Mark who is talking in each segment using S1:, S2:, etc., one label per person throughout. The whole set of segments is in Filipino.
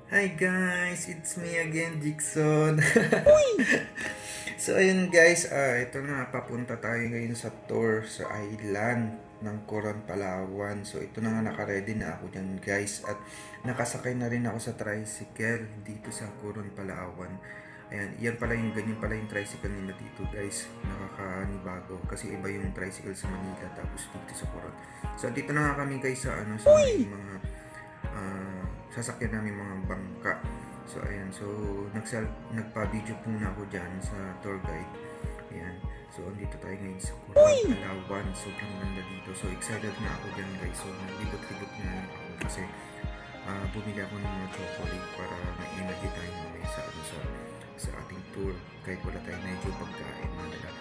S1: Hi guys, it's me again, Jigson. So ayun guys, ito na, papunta tayo ngayon sa tour sa island ng Coron, Palawan. So ito na nga, nakaready na ako dyan guys. At nakasakay na rin ako sa tricycle dito sa Coron, Palawan. Ayan, yan pala yung, ganyan pala yung tricycle nila dito guys. Nakakanibago kasi iba yung tricycle sa Manila tapos dito sa Coron. So dito na nga kami guys sa sa may mga sasakyan namin mga bangka. So ayan, so nagpa-video po na ako dyan sa tour guide. Ayan, so andito tayo ngayon sa Coron, Palawan. Sobrang ganda dito. So excited na ako dyan guys. So naglibot-libot na lang ako kasi bumili ako ng mga chocolate para ma-energy tayo mamaya sa ating tour kahit wala tayong medyo pagkain nila.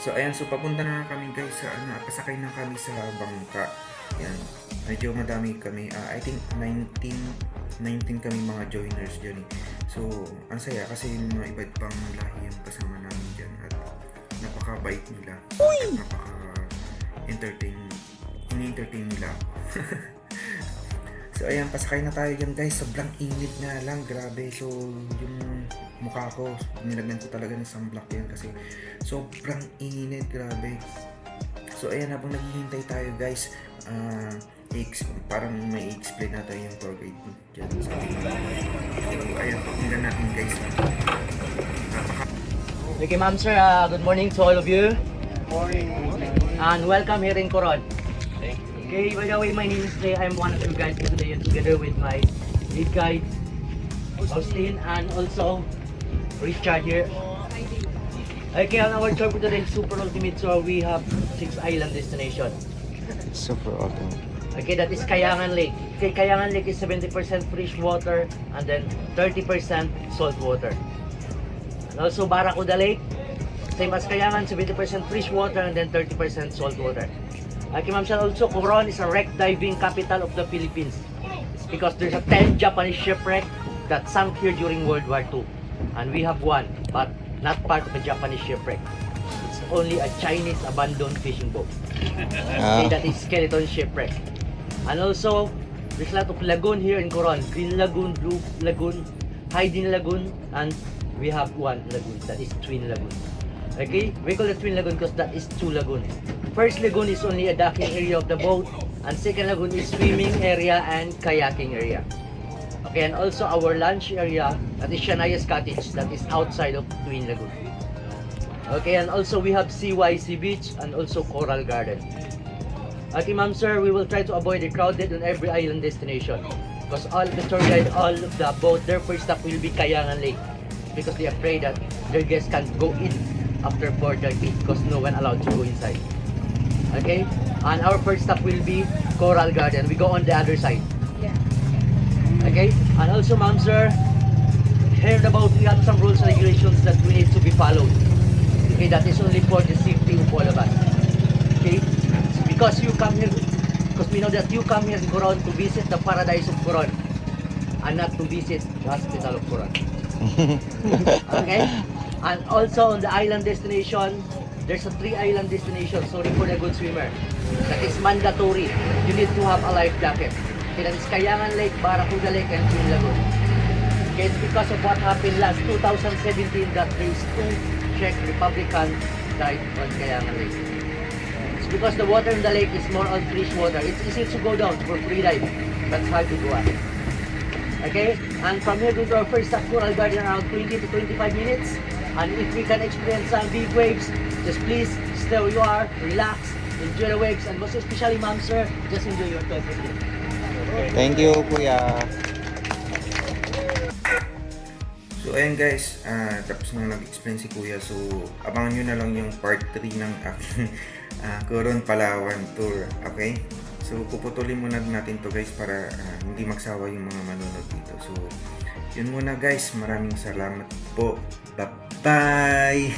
S1: So ayan, so papunta na kami guys sa pasakay na kami sa bangka. Ayan, medyo madami kami. I think 19 kami mga joiners dyan eh. So ang saya kasi yung mga iba't pang lahi yung kasama namin dyan at napaka-bait nila at napaka-entertain nila ako. So ayan, pasakay na tayo dyan guys. Sobrang init nga lang, grabe. So yung mukha ko, nilagyan ko talaga ng sunblock yan kasi sobrang init, grabe. So ayan, habang naghihintay tayo guys, parang may explain natin yung tour guide dyan. So ayan, pakinggan natin guys.
S2: Okay, ma'am sir, good morning to all of you. Morning. And welcome here in Coron. Okay, by the way, my name is Jay. I'm one of you guys for today, together with my lead guide, Austin, and also Richard here. Okay, on our tour for today, Super Ultimate Tour, we have 6 island destinations.
S1: Super awesome.
S2: Okay, that is Kayangan Lake. Okay, Kayangan Lake is 70% fresh water and then 30% salt water. And also Barracuda Lake, same as Kayangan, 70% fresh water and then 30% salt water. Okay, ma'am, also Coron is a wreck diving capital of the Philippines. It's because there's a 10 Japanese shipwreck that sank here during World War II. And we have one, but not part of a Japanese shipwreck. It's only a Chinese abandoned fishing boat. Okay, that is Skeleton Shipwreck. And also, there's a lot of lagoon here in Coron. Green Lagoon, Blue Lagoon, Hiding Lagoon, and we have one lagoon, that is Twin Lagoon. Okay, we call it Twin Lagoon because that is 2 lagoon. First lagoon is only a docking area of the boat, and second lagoon is swimming area and kayaking area. Okay, and also our lunch area, that is Shanaya's Cottage, that is outside of Twin Lagoon. Okay, and also we have CYC Beach and also Coral Garden. Okay, ma'am sir, we will try to avoid the crowded on every island destination because all the tour guide, all of the boat, their first stop will be Kayangan Lake because they are afraid that their guests can't go in after 4:30 because no one allowed to go inside. Okay, and our first stop will be Coral Garden. We go on the other side. Okay, and also ma'am sir, heard about we have some rules and regulations that we need to be followed. Okay, that is only for the safety of all of us. Okay, because you come here, because we know that you come here in Coron to visit the paradise of Coron and not to visit the hospital of Coron. Okay, and also on the island destination, there's a 3 island destination. Sorry for the good swimmer. That is mandatory. You need to have a life jacket. Okay, that is Kayangan Lake, Barracuda Lake, and Twin Lagoon. Okay, it's because of what happened last 2017 that there is 2 Czech Republican died on Kayangan Lake. It's because the water in the lake is more on fresh water. It's easy to go down for free dive. That's hard to go up. Okay, and from here to our first stop, Coral Garden, around 20 to 25 minutes. And if we can experience some big waves, just please stay where you are, relax, enjoy the waves, and most especially, ma'am sir, just enjoy your time.
S3: Thank you, Kuya.
S1: So ayan guys, tapos nang nag-explain si Kuya, so abangan nyo na lang yung part 3 ng aking Coron, Palawan tour, okay? So puputulin muna natin to guys para hindi magsawa yung mga manonood dito. So yun muna guys, maraming salamat po. Bye-bye!